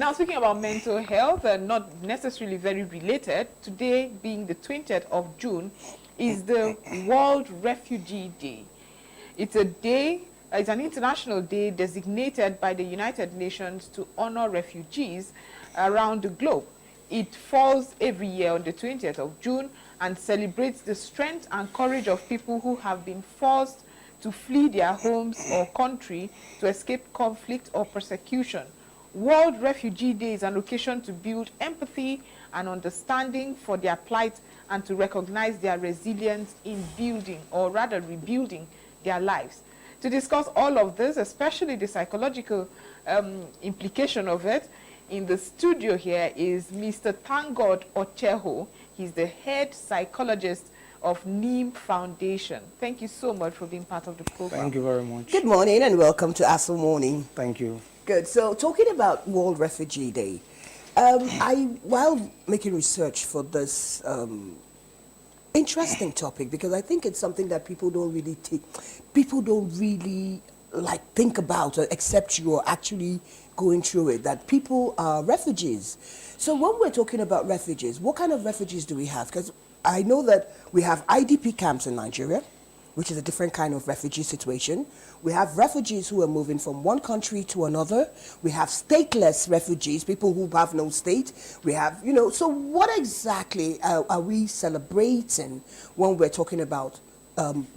Now, speaking about mental health, and not necessarily very related, today being the 20th of June is the World Refugee Day. It's a day, it's an international day designated by the United Nations to honor refugees around the globe. It falls every year on the 20th of June and celebrates the strength and courage of people who have been forced to flee their homes or country to escape conflict or persecution. World Refugee Day is an occasion to build empathy and understanding for their plight and to recognize their resilience in building, or rather rebuilding, their lives. To discuss all of this, especially the psychological implication of it, in the studio here is Mr. ThankGod Ocheho. He's the head psychologist of NEEM Foundation. Thank you so much for being part of the program. Thank you very much. Good morning and welcome to ASO Morning. Thank you. Good. So, talking about World Refugee Day, while making research for this interesting topic, because I think it's something that people don't really think about, except you are actually going through it, that people are refugees. So when we're talking about refugees, what kind of refugees do we have? Because I know that we have IDP camps in Nigeria, which is a different kind of refugee situation. We have refugees who are moving from one country to another. We have stateless refugees, people who have no state. We have, so what exactly are we celebrating when we're talking about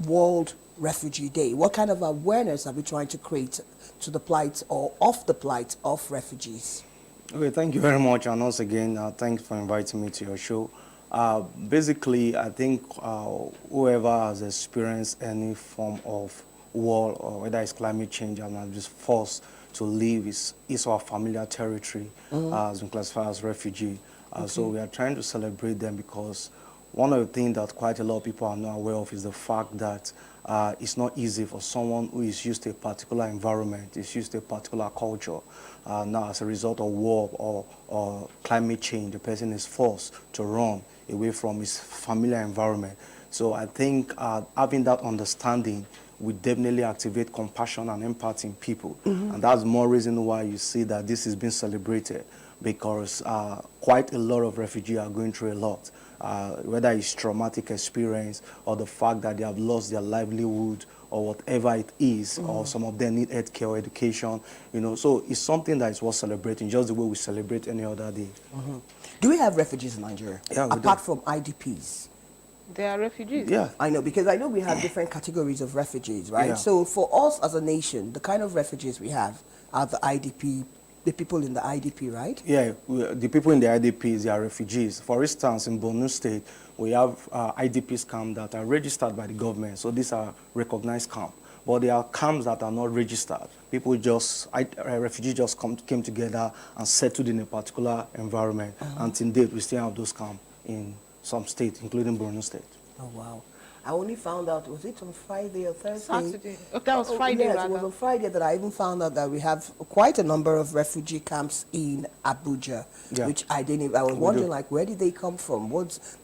World Refugee Day? What kind of awareness are we trying to create to the plight or of the plight of refugees? Okay, thank you very much. And once again, thanks for inviting me to your show. Basically, I think whoever has experienced any form of war, or whether it's climate change and are just forced to leave is our familiar territory, as been classified as refugee. So we are trying to celebrate them because one of the things that quite a lot of people are not aware of is the fact that it's not easy for someone who is used to a particular environment, is used to a particular culture. Now, as a result of war or climate change, the person is forced to run away from his familiar environment. So I think having that understanding will definitely activate compassion and empathy in people. And that's more reason why you see that this is being celebrated, because quite a lot of refugees are going through a lot. Whether it's traumatic experience or the fact that they have lost their livelihood or whatever it is, or some of them need health care or education, so it's something that is worth celebrating, just the way we celebrate any other day. Do we have refugees in Nigeria, Yeah, apart from IDPs? They are refugees. Yeah. I know, because I know we have different categories of refugees, right? Yeah. So for us as a nation, the kind of refugees we have are the IDP, the people in the IDP, right? Yeah, the people in the IDPs, they are refugees. For instance, in Borno State, we have IDPs camps that are registered by the government. So these are recognized camps. But there are camps that are not registered. People refugees just came together and settled in a particular environment. Until date, we still have those camps in some states, including Borno State. Oh, wow. I only found out, was it on Friday or Thursday? Saturday. Okay, that was Friday, yes, rather. it was on Friday that I even found out that we have quite a number of refugee camps in Abuja, which I was wondering, like, where did they come from?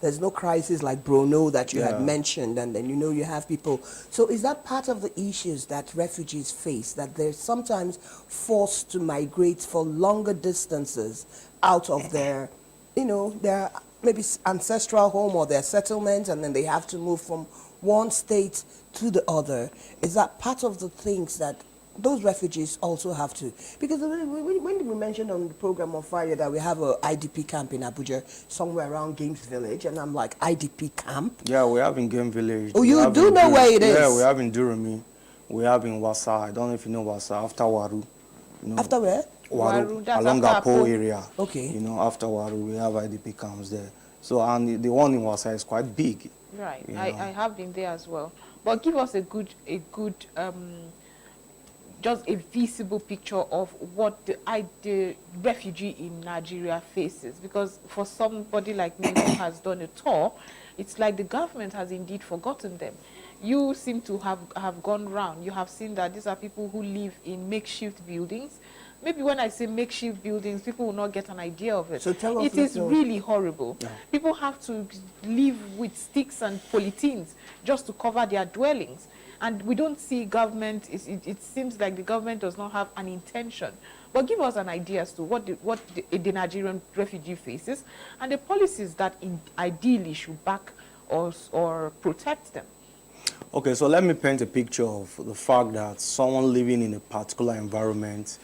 There's no crisis like Bruno that you had mentioned, and then, you have people. So is that part of the issues that refugees face, that they're sometimes forced to migrate for longer distances out of their, their maybe ancestral home or their settlement, and then they have to move from one state to the other? Is that part of the things that those refugees also have to? Because when we mentioned on the program on Friday that we have a IDP camp in Abuja, somewhere around Games Village, and I'm like, IDP camp? Yeah, we have in Game Village. Oh, you do know where it is? Yeah, we have in Durumi. We have in Wasa. I don't know if you know Wasa, after Waru. After where? Waru, that's along after Apo Apo. area. Okay. After Waru, we have IDP camps there. So, and the one in Wasa is quite big. Right. I have been there as well. But give us a good just a visible picture of what the refugee in Nigeria faces. Because for somebody like me who has done a tour, it's like the government has indeed forgotten them. You seem to have gone round. You have seen that these are people who live in makeshift buildings. Maybe when I say makeshift buildings, people will not get an idea of it. So tell us, it is really horrible. Yeah. People have to live with sticks and polythenes just to cover their dwellings. And we don't see government, it seems like the government does not have an intention. But give us an idea as to what the Nigerian refugee faces and the policies that ideally should back or protect them. Okay, so let me paint a picture of the fact that someone living in a particular environment,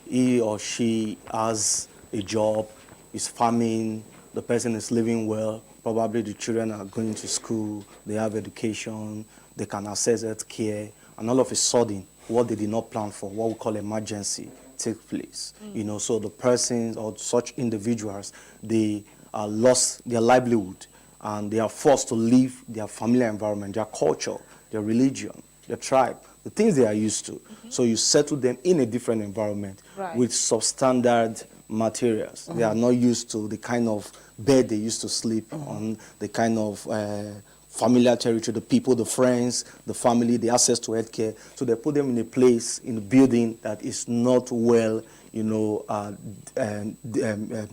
he or she has a job, is farming, the person is living well, probably the children are going to school, they have education, they can access health care, and all of a sudden, what they did not plan for, what we call emergency, takes place. You know, so the persons or such individuals, they lost their livelihood, and they are forced to leave their familiar environment, their culture, their religion, their tribe, the things they are used to. So you settle them in a different environment with substandard materials. They are not used to the kind of bed they used to sleep on, the kind of familiar territory, the people, the friends, the family, the access to healthcare. So they put them in a place, in a building that is not well, you know,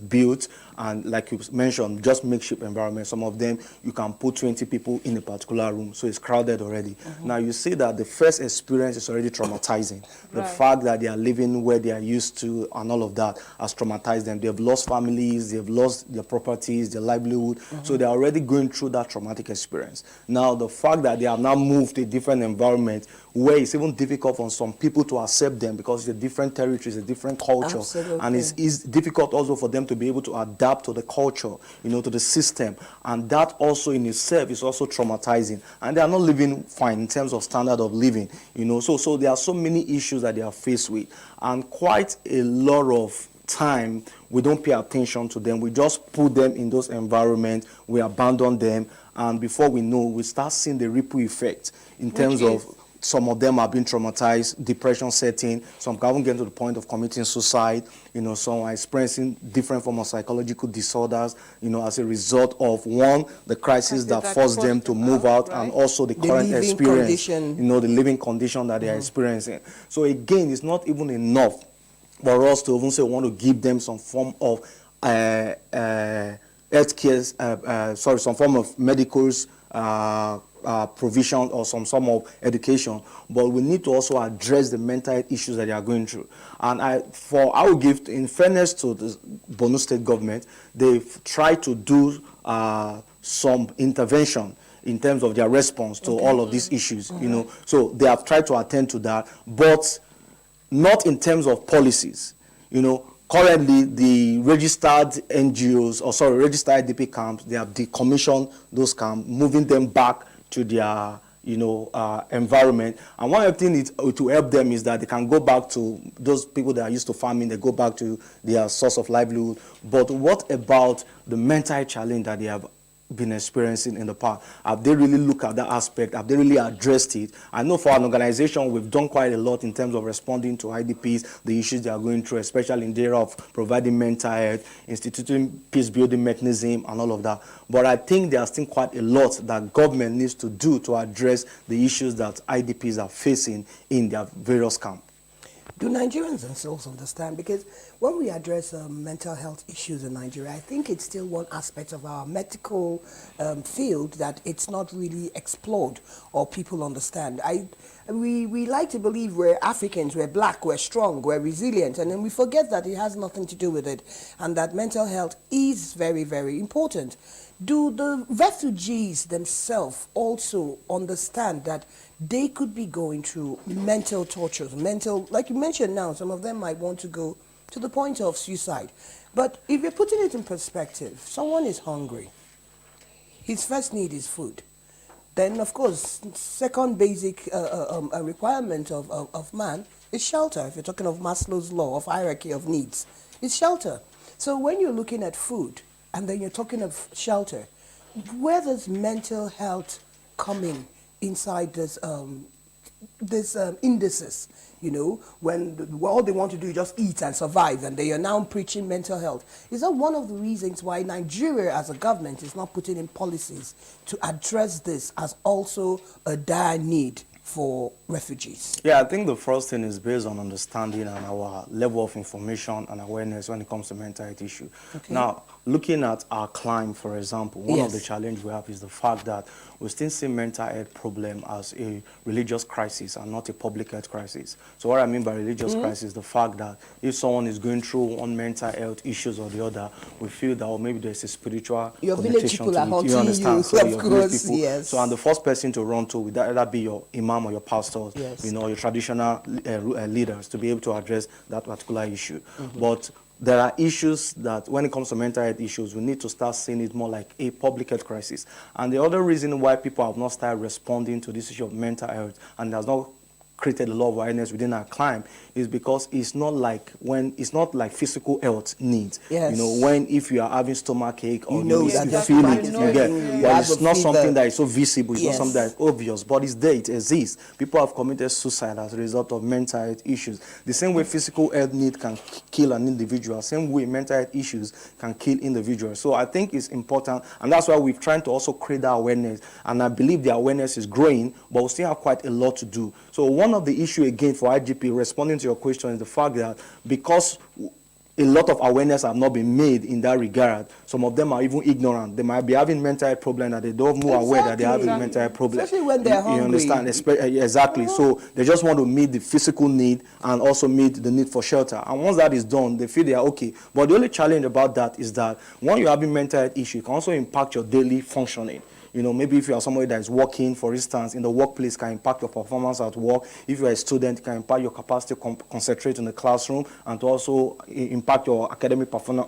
built, and like you mentioned, just makeshift environment. Some of them, you can put 20 people in a particular room, so it's crowded already. Now you see that the first experience is already traumatizing. The fact that they are living where they are used to and all of that has traumatized them. They've lost families, they've lost their properties, their livelihood, so they're already going through that traumatic experience. Now the fact that they have now moved to a different environment where it's even difficult for some people to accept them because it's a different territory, it's a different culture, and it's difficult also for them to be able to adapt to the culture, you know, to the system, and that also in itself is also traumatizing, and they are not living fine in terms of standard of living, you know. So there are so many issues that they are faced with, and quite a lot of time we don't pay attention to them. We just put them in those environments, we abandon them, and before we know, we start seeing the ripple effect in terms of some of them are being traumatized, depression setting, some can even get to the point of committing suicide, you know, some are experiencing different forms of psychological disorders, you know, as a result of, one, the crisis that forced them to move out, and also the current experience, you know, the living condition that they are experiencing. So again, it's not even enough for us to even say we want to give them some form of healthcare, some form of medicals, provision or some form of education, but we need to also address the mental issues that they are going through. And I will give, in fairness to the Borno State government, they've tried to do some intervention in terms of their response to all of these issues, you know. So they have tried to attend to that, but not in terms of policies, you know. Currently, the registered NGOs, registered IDP camps, they have decommissioned those camps, moving them back to their, you know, environment. And one of the things to help them is that they can go back to those people that are used to farming, they go back to their source of livelihood. But what about the mental challenge that they have been experiencing in the past? Have they really looked at that aspect? Have they really addressed it? I know for an organization, we've done quite a lot in terms of responding to IDPs, the issues they are going through, especially in the area of providing mental health, instituting peace-building mechanism, and all of that. But I think there's still quite a lot that government needs to do to address the issues that IDPs are facing in their various camps. Do Nigerians themselves understand? Because when we address mental health issues in Nigeria, I think it's still one aspect of our medical field that it's not really explored or people understand. We like to believe we're Africans, we're black, we're strong, we're resilient, and then we forget that it has nothing to do with it, and that mental health is very, very important. Do the refugees themselves also understand that they could be going through mental tortures, like you mentioned now, some of them might want to go to the point of suicide. But if you're putting it in perspective, someone is hungry. His first need is food. Then, of course, second basic requirement of man is shelter. If you're talking of Maslow's law of hierarchy of needs, it's shelter. So when you're looking at food, and then you're talking of shelter, where does mental health come in inside this indices? You know, when all they want to do is just eat and survive, and they are now preaching mental health. Is that one of the reasons why Nigeria as a government is not putting in policies to address this as also a dire need for refugees? Yeah, I think the first thing is based on understanding and our level of information and awareness when it comes to mental health issue. Okay. Now, looking at our climb, for example, one of the Yes. challenges we have is the fact that we still see mental health problem as a religious crisis and not a public health crisis. So what I mean by religious crisis is the fact that if someone is going through one mental health issues or the other, we feel that maybe there's a spiritual Your village connotation people to are it. haunting You understand? you, So of your village course, people. yes. So and the first person to run to would either be your imam or your pastors, Yes. you know, your traditional leaders to be able to address that particular issue. But there are issues that when it comes to mental health issues, we need to start seeing it more like a public health crisis. And the other reason why people have not started responding to this issue of mental health and has not created a lot of awareness within our climb is because it's not like physical health needs. Yes. You know, when if you are having stomach ache or You know that you your feel stomach it, is you hurting, get, you but have it's a not fever. something that is so visible. It's Yes. not something that is obvious, but it's there. It exists. People have committed suicide as a result of mental health issues. The same way physical health need can kill an individual, same way mental health issues can kill individuals. So I think it's important, and that's why we're trying to also create that awareness. And I believe the awareness is growing, but we still have quite a lot to do. So one of the issues again for IGP, responding to your question, is the fact that because a lot of awareness have not been made in that regard, some of them are even ignorant. They might be having mental health problem that they don't know aware that they're having mental health problem. Especially when they're hungry. You understand? Exactly. So they just want to meet the physical need and also meet the need for shelter. And once that is done, they feel they are okay. But the only challenge about that is that when you're having mental health issue, it can also impact your daily functioning. You know, maybe if you are somebody that is working, for instance, in the workplace, can impact your performance at work. If you are a student, it can impact your capacity to concentrate in the classroom and to also impact your academic performance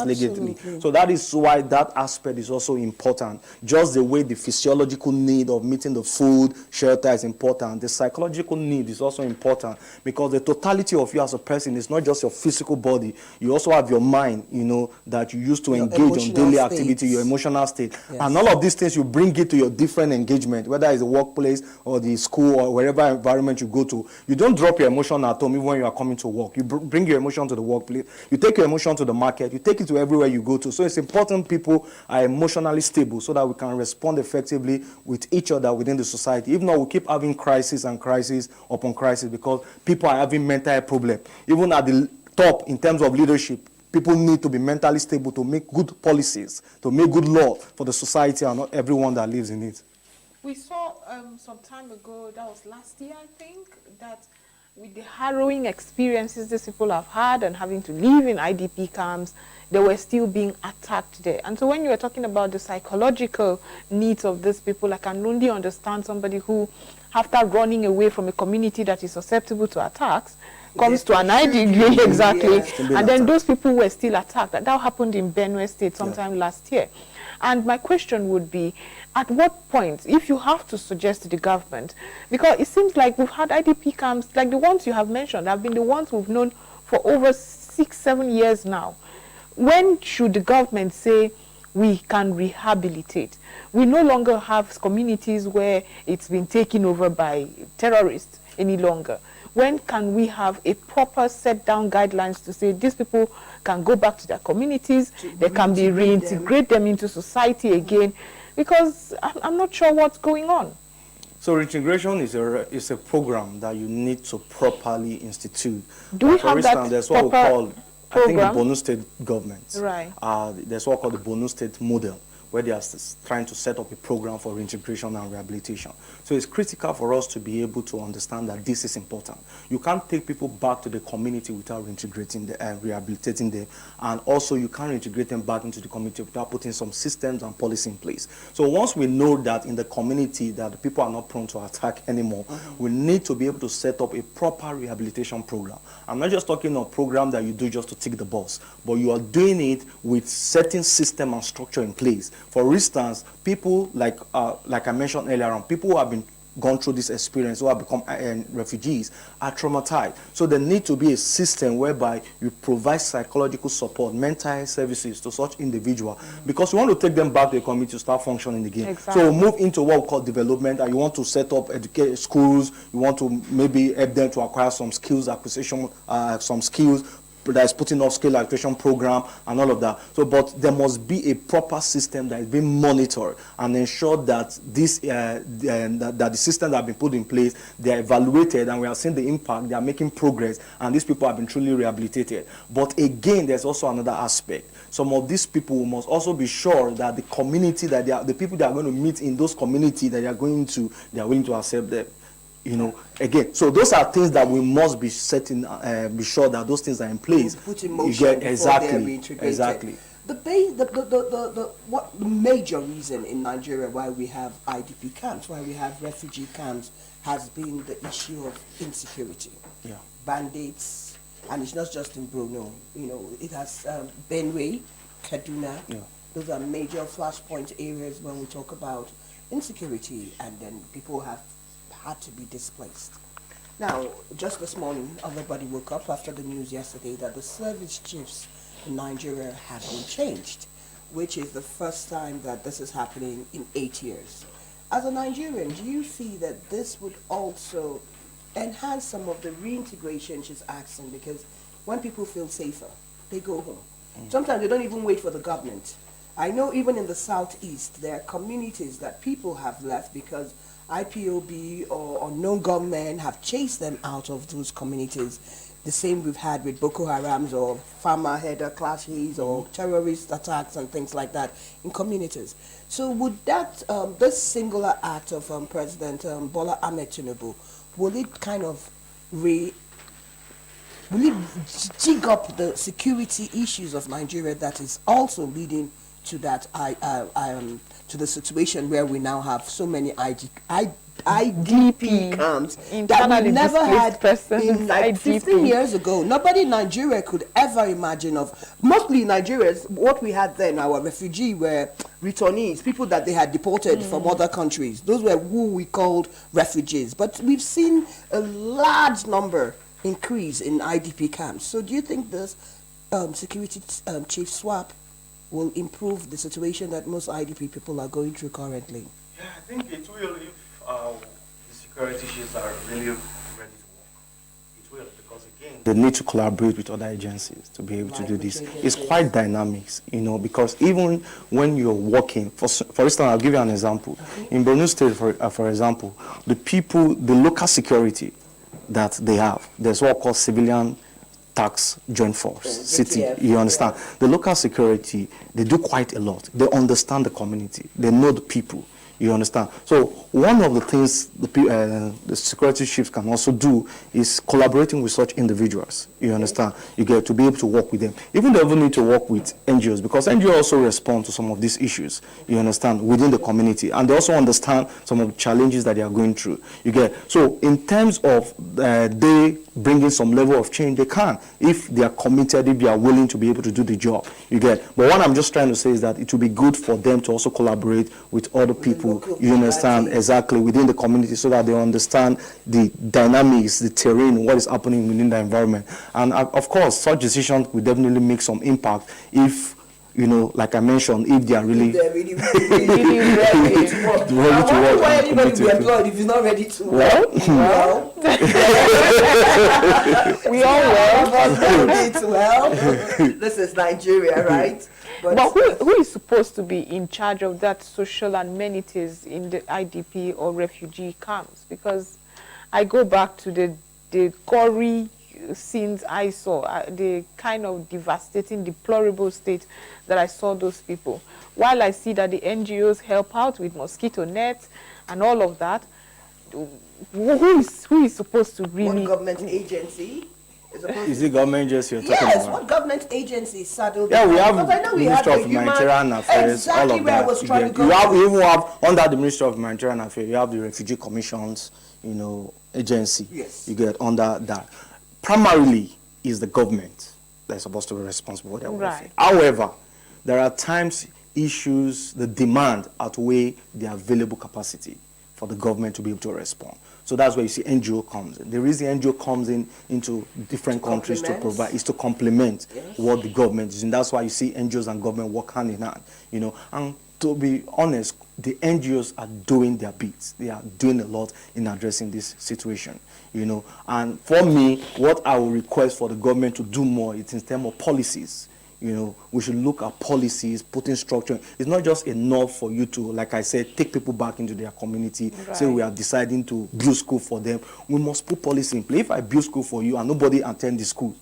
negatively. Absolutely. So that is why that aspect is also important. Just the way the physiological need of meeting the food, shelter is important, the psychological need is also important, because the totality of you as a person is not just your physical body. You also have your mind, you know, that you use to Your engage on emotional daily states. activity, your emotional state. Yes. And all of these things, you bring it to your different engagement, whether it's the workplace or the school or wherever environment you go to. You don't drop your emotion at home even when you are coming to work. You bring your emotion to the workplace. You take your emotion to the market. You take it to everywhere you go to. So it's important people are emotionally stable so that we can respond effectively with each other within the society. If not, we keep having crisis and crisis upon crisis because people are having mental health problem. Even at the top in terms of leadership, people need to be mentally stable to make good policies, to make good law for the society and not everyone that lives in it. We saw some time ago, that was last year, I think, that with the harrowing experiences these people have had and having to live in IDP camps, they were still being attacked there. And so when you were talking about the psychological needs of these people, I can only understand somebody who, after running away from a community that is susceptible to attacks, comes to an IDP, exactly, and then those people were still attacked. That happened in Benue State sometime last year. And my question would be, at what point, if you have to suggest to the government, because it seems like we've had IDP camps, like the ones you have mentioned, have been the ones we've known for over 6-7 years now. When should the government say we can rehabilitate? We no longer have communities where it's been taken over by terrorists any longer. When can we have a proper set down guidelines to say these people can go back to their communities, they can be reintegrate them into society again? Because I'm not sure what's going on. So reintegration is a program that you need to properly institute. Do we have that For instance, there's what we proper call, I think, the program? Borno State government. Right. There's what called the Borno State model, where they are trying to set up a program for reintegration and rehabilitation. So it's critical for us to be able to understand that this is important. You can't take people back to the community without reintegrating them and rehabilitating them. And also you can't integrate them back into the community without putting some systems and policy in place. So once we know that in the community that the people are not prone to attack anymore, we need to be able to set up a proper rehabilitation program. I'm not just talking a program that you do just to tick the box, but you are doing it with certain system and structure in place. For instance, people like I mentioned earlier on, people who have gone through this experience, who have become refugees, are traumatized. So there needs to be a system whereby you provide psychological support, mental health services to such individuals, because you want to take them back to the community to start functioning again. Exactly. So move into what we call development, and you want to set up schools, you want to maybe help them to acquire some skills, some skills, that is putting off skill acquisition program and all of that. So, but there must be a proper system that is being monitored and ensure that this that the systems that have been put in place, they are evaluated, and we are seeing the impact. They are making progress, and these people have been truly rehabilitated. But again, there's also another aspect. Some of these people must also be sure that the community that the people that are going to meet in those communities that they are willing to accept them. You know, again, so those are things that we must be setting, be sure that those things are in place. Put in motion before they are reintegrated. Exactly. What the major reason in Nigeria why we have IDP camps, why we have refugee camps, has been the issue of insecurity. Yeah. Bandits, and it's not just in Bruno. You know, it has Benue, Kaduna. Yeah. Those are major flashpoint areas when we talk about insecurity, and then people have had to be displaced. Now, just this morning, everybody woke up after the news yesterday that the service chiefs in Nigeria have been changed, which is the first time that this is happening in 8 years. As a Nigerian, do you see that this would also enhance some of the reintegration she's asking? Because when people feel safer, they go home. Sometimes they don't even wait for the government. I know even in the southeast, there are communities that people have left because IPOB or unknown gunmen have chased them out of those communities. The same we've had with Boko Harams or farmer header clashes or terrorist attacks and things like that in communities. So would that, this singular act of President Bola Ahmed Tinubu, will it kind of will it jig up the security issues of Nigeria that is also leading to that to the situation where we now have so many IDP camps that we never had in like 15 years ago. Nobody in Nigeria could ever imagine of. Mostly Nigerians, what we had then, our refugee were returnees, people that they had deported from other countries. Those were who we called refugees. But we've seen a large number increase in IDP camps. So do you think this security chief swap will improve the situation that most IDP people are going through currently? Yeah, I think it will if the security chiefs are really ready to work. It will, because again, they need to collaborate with other agencies to be able to do this. It's quite dynamic, you know, because even when you're working, for instance, I'll give you an example. In Borno State, for example, the local security that they have, there's what called civilian tax joint force, city, you understand? The local security, they do quite a lot. They understand the community. They know the people. You understand? So one of the things the security chiefs can also do is collaborating with such individuals. You understand? You get to be able to work with them. Even they even need to work with NGOs, because NGOs also respond to some of these issues. You understand? Within the community, and they also understand some of the challenges that they are going through. You get? So in terms of they bringing some level of change, they can, if they are committed, if they are willing to be able to do the job. You get? But what I'm just trying to say is that it will be good for them to also collaborate with other people. You understand? Exactly, within the community, so that they understand the dynamics, the terrain, what is happening within the environment. And of course, such decisions will definitely make some impact if, you know, like I mentioned, if they are really ready to work. Why anybody be employed if he's not ready to work? Well, we all well. This is Nigeria, right? But who is supposed to be in charge of that social amenities in the IDP or refugee camps? Because I go back to the gory scenes I saw, the kind of devastating, deplorable state that I saw those people. While I see that the NGOs help out with mosquito nets and all of that, who is supposed to really... What government agency? Is it government agency you're talking about? Yes, what government agency saddled? Yeah, we have Ministry of Nigerian Affairs, all of that. We even have, under the Ministry of Nigerian Affairs, you have the Refugee Commissions, you know, agency. Yes. You get under that. Primarily is the government that is supposed to be responsible for their welfare. However, there are times issues, the demand outweigh the available capacity for the government to be able to respond. So that's where you see NGO comes in. The reason NGO comes in into different countries to provide is to complement what the government is. And that's why you see NGOs and government work hand in hand, you know. And to be honest, the NGOs are doing their bits. They are doing a lot in addressing this situation, you know. And for me, what I will request for the government to do more is in terms of policies. You know, we should look at policies, putting structure. It's not just enough for you to, like I said, take people back into their community, say we are deciding to build school for them. We must put policy in place. If I build school for you and nobody attend the school,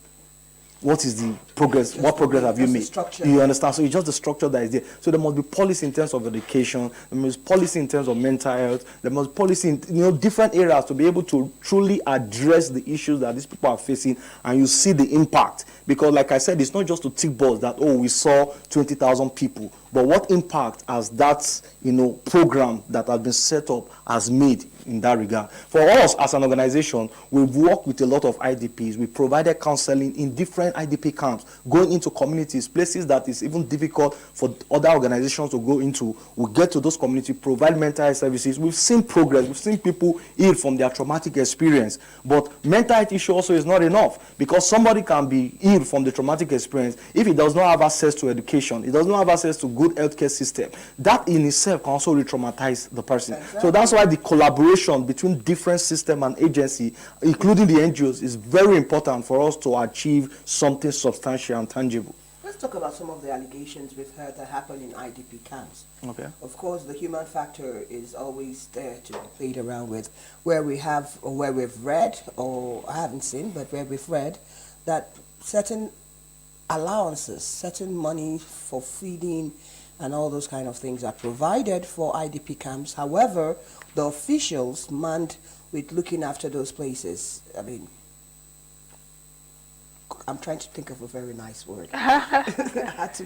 what is the progress? What progress have you made? You understand? So it's just the structure that is there. So there must be policy in terms of education. There must be policy in terms of mental health. There must be policy in, you know, different areas to be able to truly address the issues that these people are facing, and you see the impact. Because, like I said, it's not just to tick balls that, oh, we saw 20,000 people, but what impact has that, you know, program that has been set up has made in that regard. For us as an organization, we've worked with a lot of IDPs. We provided counseling in different IDP camps, going into communities, places that is even difficult for other organizations to go into. We get to those communities, provide mental health services. We've seen progress. We've seen people heal from their traumatic experience. But mental health issue also is not enough, because somebody can be healed from the traumatic experience if he does not have access to education, he does not have access to good healthcare system. That in itself can also re-traumatize the person. Exactly. So that's why the collaboration between different system and agency, including the NGOs, is very important for us to achieve something substantial and tangible. Let's talk about some of the allegations we've heard that happen in IDP camps. Okay. Of course, the human factor is always there to be played around with, where we have, or where we've read, or I haven't seen, but where we've read that certain allowances, certain money for feeding and all those kind of things are provided for IDP camps. However, the officials manned with looking after those places, I mean, I'm trying to think of a very nice word.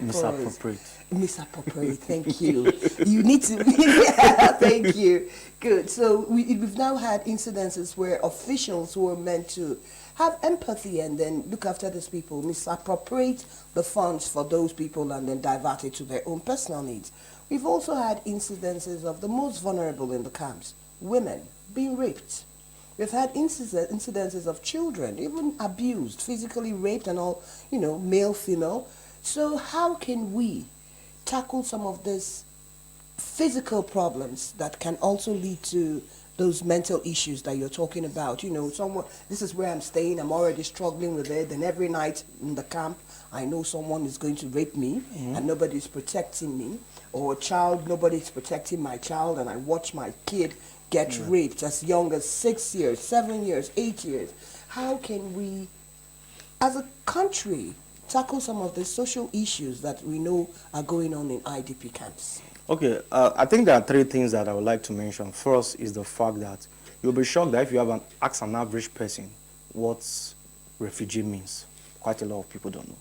Misappropriate. Misappropriate, thank you. You need to, yeah, thank you. Good. So we've now had incidences where officials who were meant to have empathy and then look after these people misappropriate the funds for those people and then divert it to their own personal needs. We've also had incidences of the most vulnerable in the camps, women, being raped. We've had incidences of children, even abused, physically raped and all, you know, male, female. So how can we tackle some of these physical problems that can also lead to those mental issues that you're talking about? You know, someone, this is where I'm staying, I'm already struggling with it, and every night in the camp, I know someone is going to rape me, and nobody's protecting me, or a child, nobody's protecting my child, and I watch my kid get raped as young as 6 years, 7 years, 8 years. How can we, as a country, tackle some of the social issues that we know are going on in IDP camps? Okay, I think there are three things that I would like to mention. First is the fact that you'll be shocked that if you ask an average person what refugee means, quite a lot of people don't know.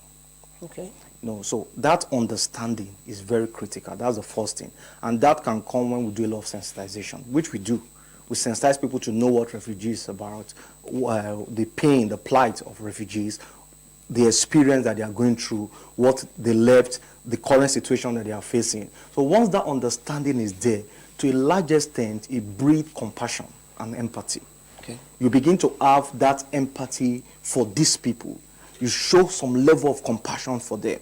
Okay. No, so that understanding is very critical. That's the first thing. And that can come when we do a lot of sensitization, which we do. We sensitize people to know what refugees is about, the pain, the plight of refugees, the experience that they are going through, what they left, the current situation that they are facing. So once that understanding is there, to a large extent, it breeds compassion and empathy. Okay. You begin to have that empathy for these people. You show some level of compassion for them,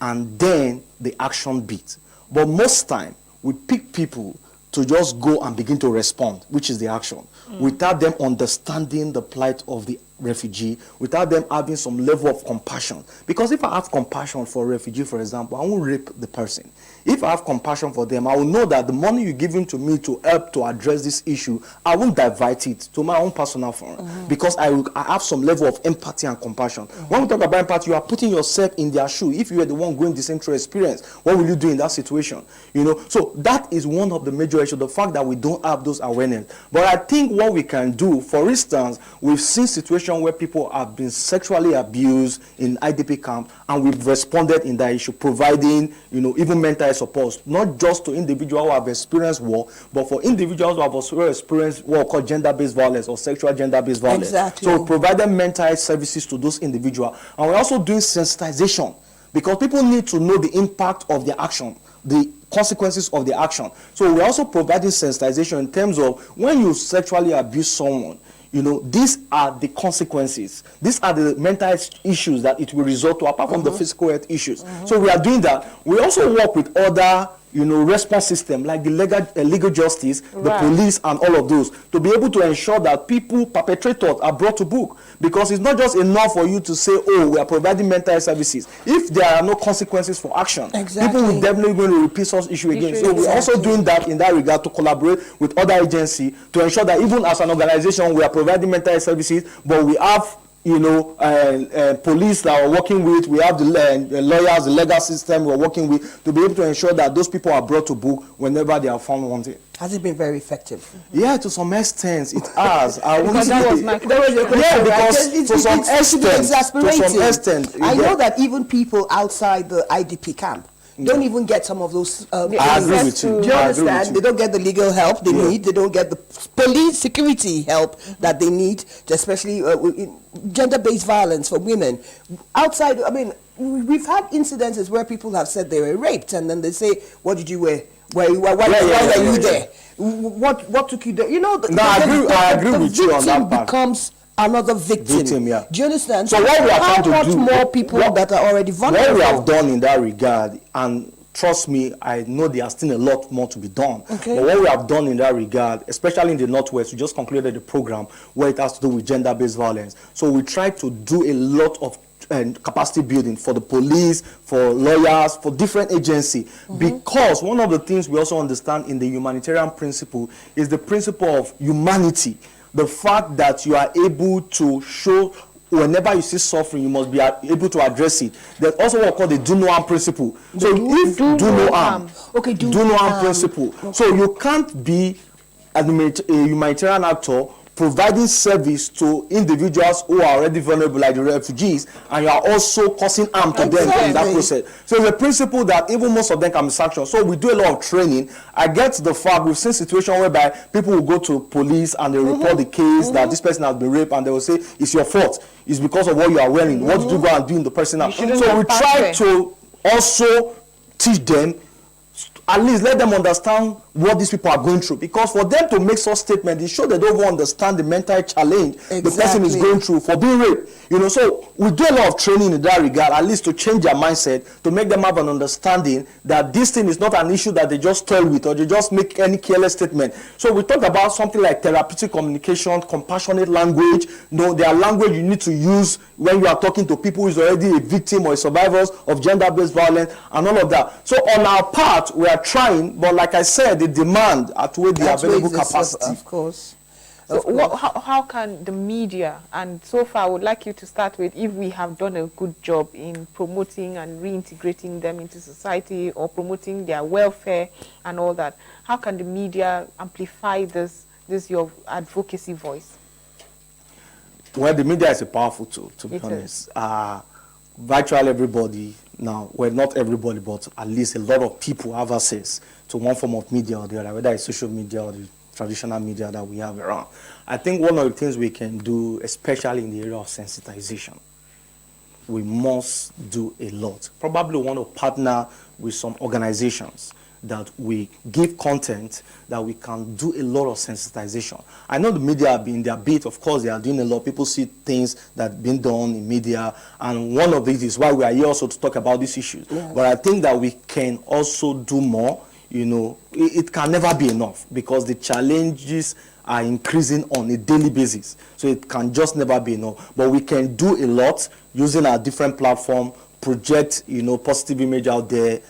and then the action beat. But most time, we pick people to just go and begin to respond, which is the action, without them understanding the plight of the refugee, without them having some level of compassion. Because if I have compassion for a refugee, for example, I won't rape the person. If I have compassion for them, I will know that the money you're giving to me to help to address this issue, I won't divert it to my own personal fund, because I have some level of empathy and compassion. When we talk about empathy, you are putting yourself in their shoe. If you are the one going the same through experience, what will you do in that situation? You know, so that is one of the major issues, the fact that we don't have those awareness. But I think what we can do, for instance, we've seen situations where people have been sexually abused in IDP camp, and we've responded in that issue, providing, you know, even mental health support, not just to individuals who have experienced war, but for individuals who have also experienced what we call gender-based violence or sexual gender-based violence. Exactly. So we provided mental health services to those individuals, and we're also doing sensitization, because people need to know the impact of their action, the consequences of the action. So we're also providing sensitization in terms of when you sexually abuse someone, you know, these are the consequences. These are the mental health issues that it will result to, apart from the physical health issues. So we are doing that. We also work with other, you know, response system like the legal justice, the police, and all of those, to be able to ensure that people, perpetrators, are brought to book. Because it's not just enough for you to say, oh, we are providing mental health services. If there are no consequences for action, people will definitely going to repeat such issue again. So we're also doing that in that regard, to collaborate with other agencies to ensure that even as an organization, we are providing mental health services, but we have, you know, police that we're working with, we have the lawyers, the legal system we're working with, to be able to ensure that those people are brought to book whenever they are found wanted. Has it been very effective? Yeah, to some extent it has. Because that was my question. Yeah, because to some extent, I know that even people outside the IDP camp don't even get some of those. I agree with you. Do you understand? They don't get the legal help they need. They don't get the police security help that they need, especially gender-based violence for women. Outside, I mean, we've had incidences where people have said they were raped, and then they say, "What did you wear? Why were you there? What took you there?" You know, I agree with you on that part. Becomes another victim. Yeah. Do you understand? So what we are trying to do, more people that are already vulnerable. What we have done in that regard, and trust me, I know there are still a lot more to be done. Okay. But what we have done in that regard, especially in the Northwest, we just concluded the program where it has to do with gender-based violence. So we try to do a lot of capacity building for the police, for lawyers, for different agencies, because one of the things we also understand in the humanitarian principle is the principle of humanity. The fact that you are able to show, whenever you see suffering, you must be able to address it. There's also what we call the do no harm principle. So if do no harm, do no harm principle. So you can't be a humanitarian actor providing service to individuals who are already vulnerable, like the refugees, and you are also causing harm to them in that process. So it's a principle that even most of them can be sanctioned. So we do a lot of training. I get the fact, we've seen situations whereby people will go to police and they report the case that this person has been raped, and they will say, it's your fault. It's because of what you are wearing. What did you go and do in the personal? So we try to also teach them, at least let them understand what these people are going through, because for them to make such statements, it shows they don't even understand the mental challenge the person is going through for being raped. You know, so we do a lot of training in that regard, at least to change their mindset, to make them have an understanding that this thing is not an issue that they just toy with or they just make any careless statement. So we talk about something like therapeutic communication, compassionate language. You know, there are language you need to use when you are talking to people who is already a victim or a survivors of gender-based violence and all of that. So on our part, we are trying, but like I said, the demand outweigh the available capacity. Of course. So how can the media, and so far I would like you to start with, if we have done a good job in promoting and reintegrating them into society or promoting their welfare and all that, how can the media amplify this your advocacy voice? Well, the media is a powerful tool, to be honest. Virtually everybody now, well, not everybody, but at least a lot of people have access to one form of media or the other, whether it's social media or the traditional media that we have around. I think one of the things we can do, especially in the area of sensitization, we must do a lot. Probably want to partner with some organizations that we give content that we can do a lot of sensitization. I know the media have been in their bit, of course they are doing a lot. People see things that have been done in media, and one of it is why we are here also to talk about these issues. Yes. But I think that we can also do more. You know, it can never be enough because the challenges are increasing on a daily basis. So it can just never be enough. But we can do a lot using our different platforms, project, you know, positive image out there,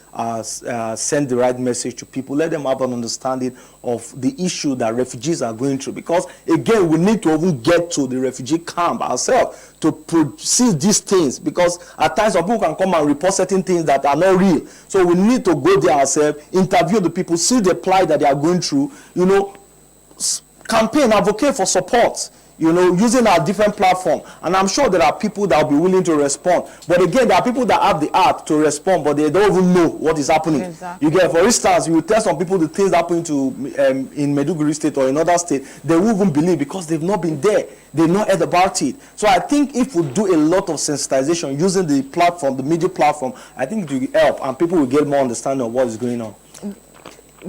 send the right message to people, let them have an understanding of the issue that refugees are going through. Because again, we need to even get to the refugee camp ourselves to see these things, because at times some people can come and report certain things that are not real. So we need to go there ourselves, interview the people, see the plight that they are going through, you know, campaign, advocate for support, you know, using our different platform. And I'm sure there are people that will be willing to respond. But again, there are people that have the art to respond, but they don't even know what is happening. Exactly. You get, for instance, you will tell some people the things happening to in Maiduguri state or in other state, they won't even believe because they've not been there. They've not heard about it. So I think if we do a lot of sensitization using the platform, the media platform, I think it will help and people will get more understanding of what is going on.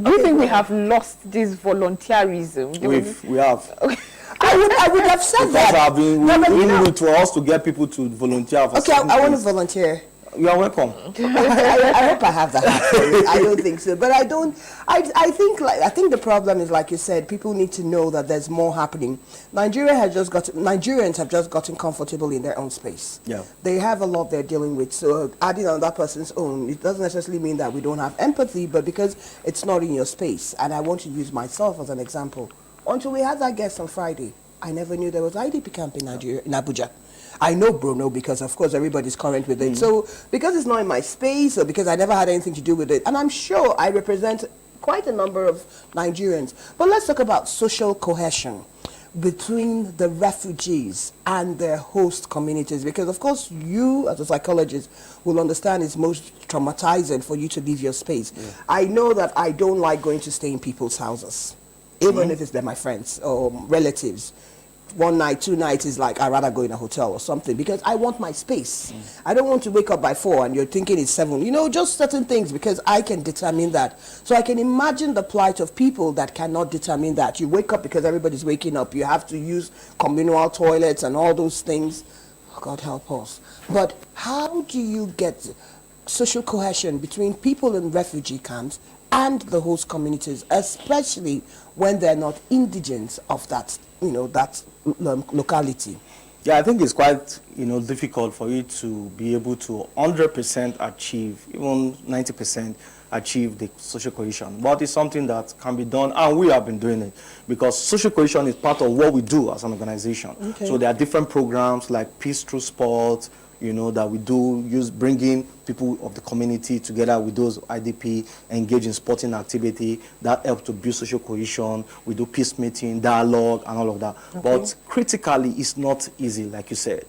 Do you think we have lost this volunteerism? We have. Okay. I would have said that. Because we need for us to get people to volunteer for okay, I want to volunteer. You are welcome. I hope I have the heart for it. I don't think so, but I don't. I think the problem is, like you said, people need to know that there's more happening. Nigerians have just gotten comfortable in their own space. Yeah. They have a lot they're dealing with. So adding on that person's own, it doesn't necessarily mean that we don't have empathy, but because it's not in your space. And I want to use myself as an example. Until we had that guest on Friday, I never knew there was IDP camp in Nigeria, in Abuja. I know Bruno because, of course, everybody's current with it. So because it's not in my space or because I never had anything to do with it, and I'm sure I represent quite a number of Nigerians. But let's talk about social cohesion between the refugees and their host communities, because, of course, you as a psychologist will understand it's most traumatizing for you to leave your space. Yeah. I know that I don't like going to stay in people's houses, even if they're my friends or relatives. 1 night, 2 nights is like, I'd rather go in a hotel or something because I want my space. I don't want to wake up by 4 and you're thinking it's 7. You know, just certain things, because I can determine that. So I can imagine the plight of people that cannot determine that. You wake up because everybody's waking up. You have to use communal toilets and all those things. Oh, God help us. But how do you get social cohesion between people in refugee camps and the host communities, especially when they're not indigents of that, that locality? Yeah, I think it's quite, difficult for you to be able to 100% achieve, even 90% achieve the social cohesion. But it's something that can be done, and we have been doing it, because social cohesion is part of what we do as an organization. Okay. So there are different programs like Peace Through Sport, that we do, bringing people of the community together with those IDP, engage in sporting activity. That helps to build social cohesion. We do peace meeting, dialogue, and all of that. Okay. But critically, it's not easy, like you said.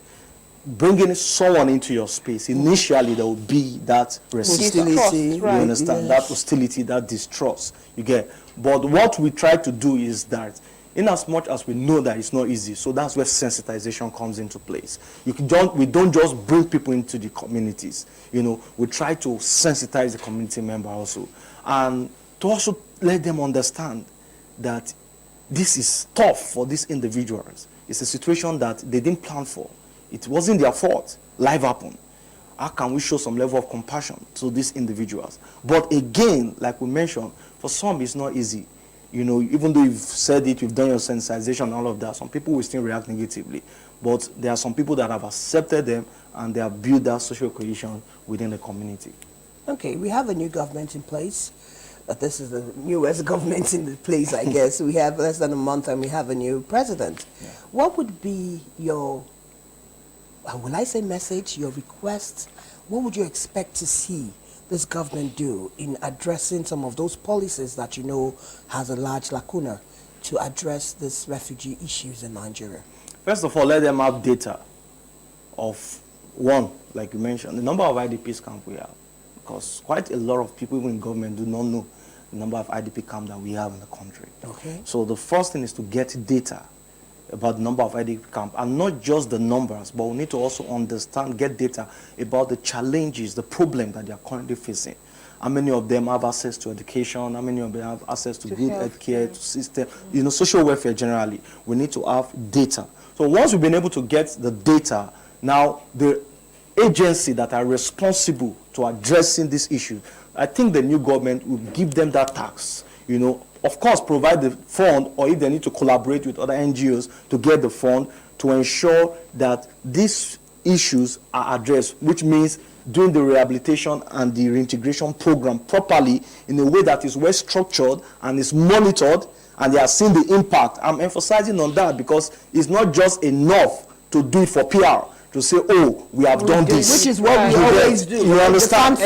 Bringing someone into your space, initially there will be that resistance. You understand? Yes. That hostility, that distrust. You get. But what we try to do is that, in as much as we know that it's not easy, so that's where sensitization comes into place. We don't just bring people into the communities. We try to sensitize the community member also, and to also let them understand that this is tough for these individuals. It's a situation that they didn't plan for. It wasn't their fault. Life happened. How can we show some level of compassion to these individuals? But again, like we mentioned, for some it's not easy. Even though you've said it, you've done your sensitization and all of that, some people will still react negatively. But there are some people that have accepted them and they have built that social cohesion within the community. Okay, we have a new government in place. This is the newest government in the place, I guess. We have less than a month and we have a new president. Yeah. What would be your, will I say message, your request? What would you expect to see this government do in addressing some of those policies that has a large lacuna to address these refugee issues in Nigeria? First of all, let them have data of, one, like you mentioned, the number of IDPs camps we have. Because quite a lot of people even in government do not know the number of IDP camps that we have in the country. Okay. So the first thing is to get data about the number of IDP camps, and not just the numbers, but we need to also understand, get data about the challenges, the problem that they are currently facing. How many of them have access to education? How many of them have access to good health care, to system, social welfare generally? We need to have data. So once we've been able to get the data, now the agency that are responsible to addressing this issue, I think the new government will give them that task, of course, provide the fund, or if they need to collaborate with other NGOs to get the fund to ensure that these issues are addressed, which means doing the rehabilitation and the reintegration program properly in a way that is well structured and is monitored, and they are seeing the impact. I'm emphasizing on that because it's not just enough to do it for PR, to say, oh, we have done this. Which is what we always do. You understand?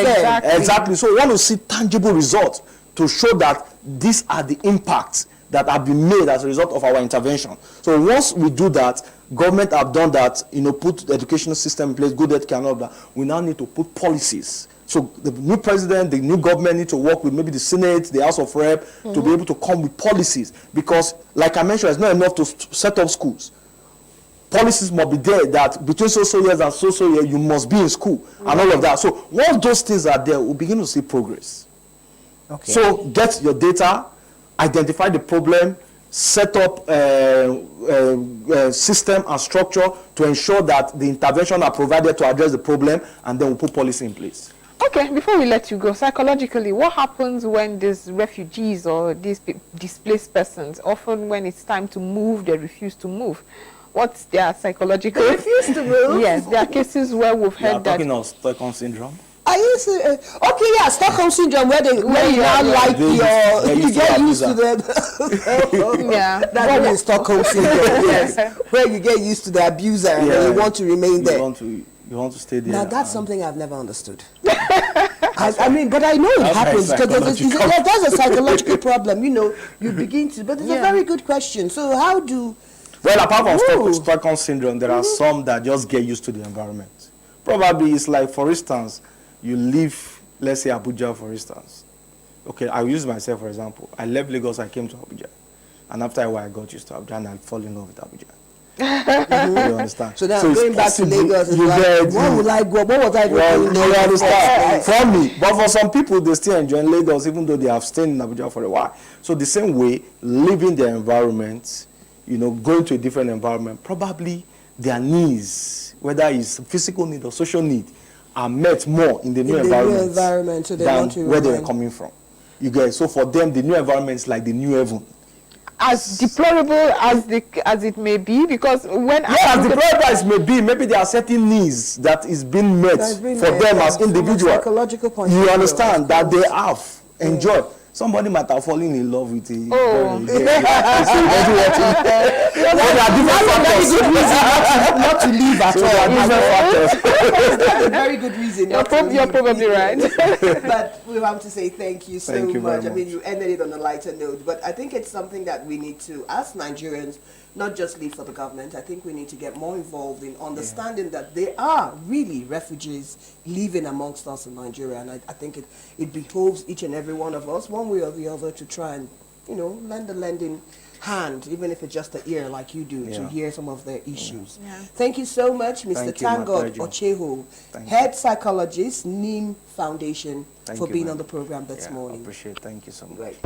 Exactly. So we want to see tangible results to show that these are the impacts that have been made as a result of our intervention. So once we do that, government have done that, put the educational system in place, good health care and all that, we now need to put policies. So the new president, the new government need to work with maybe the Senate, the House of Rep, to be able to come with policies. Because, like I mentioned, it's not enough to set up schools. Policies must be there that between so years and so years, you must be in school and all of that. So once those things are there, we'll begin to see progress. Okay. So get your data, identify the problem, set up a system and structure to ensure that the intervention are provided to address the problem, and then we'll put policy in place. Okay, before we let you go, psychologically, what happens when these refugees or these displaced persons, often when it's time to move, they refuse to move? What's their psychological... They refuse to move? Yes, there are cases where we've heard that... Talking of Stockholm syndrome? I used to, okay, yeah, Stockholm syndrome, where you now like you get used to the, yeah, that's what Stockholm syndrome, yes, where you get used to the abuser and you want to remain there. You want to stay there. Now that's something I've never understood. I mean, but I know it happens because that's a psychological problem. You know, you begin to, but it's a very good question. So how do... Well, apart from Stockholm syndrome, there are some that just get used to the environment. Probably it's like, for instance, you leave, let's say Abuja, for instance. Okay, I'll use myself for example. I left Lagos, I came to Abuja. And after a while, I got used to Abuja and I fall in love with Abuja. You understand? So now going back to Lagos, is like, what would I go? What was I doing? You understand? For me, but for some people, they still enjoy Lagos even though they have stayed in Abuja for a while. So the same way, leaving their environment, you know, going to a different environment, probably their needs, whether it's physical need or social need, are met more in the new environment so they want to where they were coming from. You get, so for them, the new environment is like the new heaven. As deplorable as it may be, because when as deplorable as it may be, maybe there are certain needs that is being met for them as individuals. Psychological point. You understand that they have enjoy. Somebody might have fallen in love with it. Oh. There are different factors. Not to leave at all. That's a very good reason. You're probably right. But we want to say thank you so much. I mean, you ended it on a lighter note, but I think it's something that we need to, as Nigerians, not just leave for the government. I think we need to get more involved in understanding that there are really refugees living amongst us in Nigeria, and I think it behoves each and every one of us, one way or the other, to try and, you know, lend a lending hand, even if it's just an ear like you do, to hear some of their issues. Thank you so much, Mr. ThankGod Ocheho, head psychologist, NIM Foundation, for being on the program this morning. I appreciate it. Thank you so much. Great.